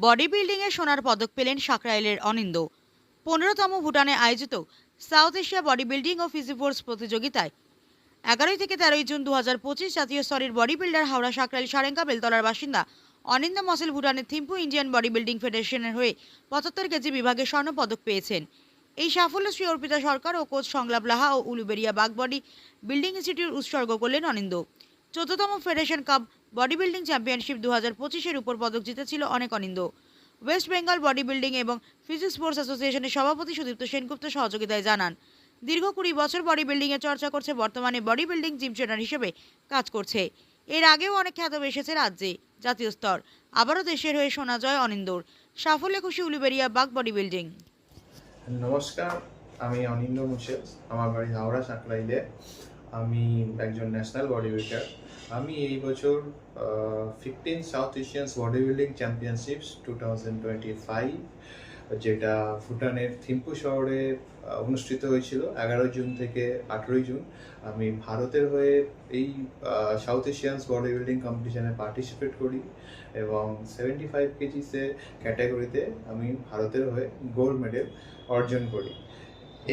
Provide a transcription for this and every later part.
Body বিল্ডিংয়ে সোনার পদক পেলেন সাকরাইলের অনিন্দ। 15তম ভুটানে আয়োজিত সাউথ এশিয়া বডি বিল্ডিং ও ফিজিফোর্স প্রতিযোগিতায় 11 থেকে 13 জুন 2025 জাতীয় স্তরের বডি বিল্ডার হাওড়া সাকরাইল সারেঙ্গা বেলতলার বাসিন্দা অনিন্দ মসেল ভুটানের থিম্পু ইন্ডিয়ান বডি বিল্ডিং ফেডারেশনের হয়ে 75 কেজি বিভাগে স্বর্ণ পদক পেয়েছেন। এই সাফল্য শ্রী অর্পিতা সরকার ও কোচ সংলাপ লাহা ও উলুবেরিয়া বাগ বডি বিল্ডিং ইনস্টিটিউট উৎসর্গ করলেন অনিন্দ। 14তম federation cup body building championship 2025-এর উপর পদক জিতেছিল অনেক অনিন্দ। ওয়েস্ট বেঙ্গল বডি বিল্ডিং এবং ফিজিক্স স্পোর্টস অ্যাসোসিয়েশনের সভাপতি সুদীপ্ত সেনগুপ্ত সহযোগিতায় জানান, দীর্ঘ 20 বছর বডি বিল্ডিংয়ের চর্চা করছে, বর্তমানে বডি বিল্ডিং জিম ট্রেনার হিসেবে কাজ করছে। এর আগেও অনেক খ্যাত এসেছে রাজ্যে, জাতীয় স্তর, আবারও দেশের হয়ে শোনা জয় অনিন্দর। সাফল্যে খুশি উলুবেরিয়া বাগ বডি বিল্ডিং। নমস্কার, আমি অনিন্দ মুশেল। আমার বাড়ি হাওড়া সাকরাইলে। আমি একজন ন্যাশনাল বডি বিল্ডার। আমি এই বছর 15 সাউথ এশিয়ান বডি বিল্ডিং চ্যাম্পিয়নশিপস 2025, যেটা ভুটানের থিম্পু শহরে অনুষ্ঠিত হয়েছিল 11 জুন থেকে 18 জুন, আমি ভারতের হয়ে এই সাউথ এশিয়ান বডি বিল্ডিং কম্পিটিশনে পার্টিসিপেট করি এবং 75 কেজিসে ক্যাটাগরিতে আমি ভারতের হয়ে গোল্ড মেডেল অর্জন করি।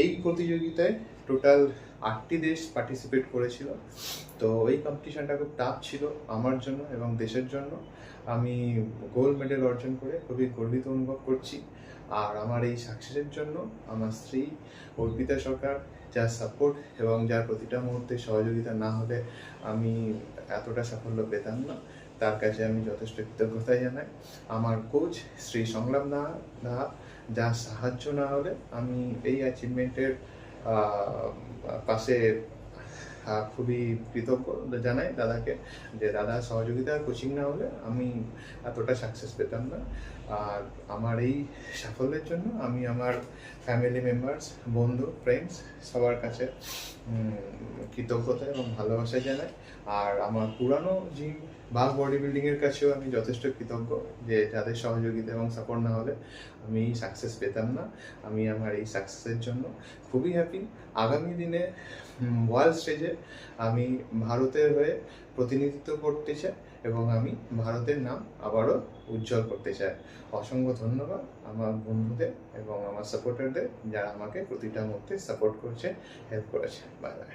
এই প্রতিযোগিতায় টোটাল 8টি দেশ পার্টিসিপেট করেছিল। তো এই কম্পিটিশনটা খুব টাফ ছিল আমার জন্য এবং দেশের জন্য। আমি গোল্ড মেডেল অর্জন করে খুবই গর্বিত অনুভব করছি। আর আমার এই সাকসেসের জন্য আমার স্ত্রী অর্পিতা সরকার, যার সাপোর্ট এবং যার প্রতিটা মুহূর্তে সহযোগিতা না হলে আমি এতটা সাফল্য পেতাম না, তার কাছে আমি যথেষ্ট কৃতজ্ঞতা জানাই। আমার কোচ শ্রী সংলাপ না, যার সাহায্য না হলে আমি এই অ্যাচিভমেন্টের পাশে খুবই কৃতজ্ঞ জানাই দাদাকে, যে দাদার সহযোগিতা কোচিং না হলে আমি এতটা সাকসেস পেতাম না। আর আমার এই সাফল্যের জন্য আমি আমার ফ্যামিলি মেম্বার্স, বন্ধু, ফ্রেন্ডস সবার কাছে কৃতজ্ঞতা এবং ভালোবাসা জানাই। আর আমার পুরানো জিম বাগ বডি বিল্ডিংয়ের কাছেও আমি যথেষ্ট কৃতজ্ঞ, যে যাদের সহযোগিতা এবং সাপোর্ট না হলে আমি সাকসেস পেতাম না। আমি আমার এই সাকসেসের জন্য খুবই হ্যাপি। আগামী দিনে ওয়ার্ল্ড স্টেজে আমি ভারতের হয়ে প্রতিনিধিত্ব করতে চাই এবং আমি ভারতের নাম আবারও উজ্জ্বল করতে চাই। অসংখ্য ধন্যবাদ আমার বন্ধুদের এবং আমার সাপোর্টারদের, যারা আমাকে প্রতিটা মুহূর্তে সাপোর্ট করছে, হেল্প করেছে। Bye bye.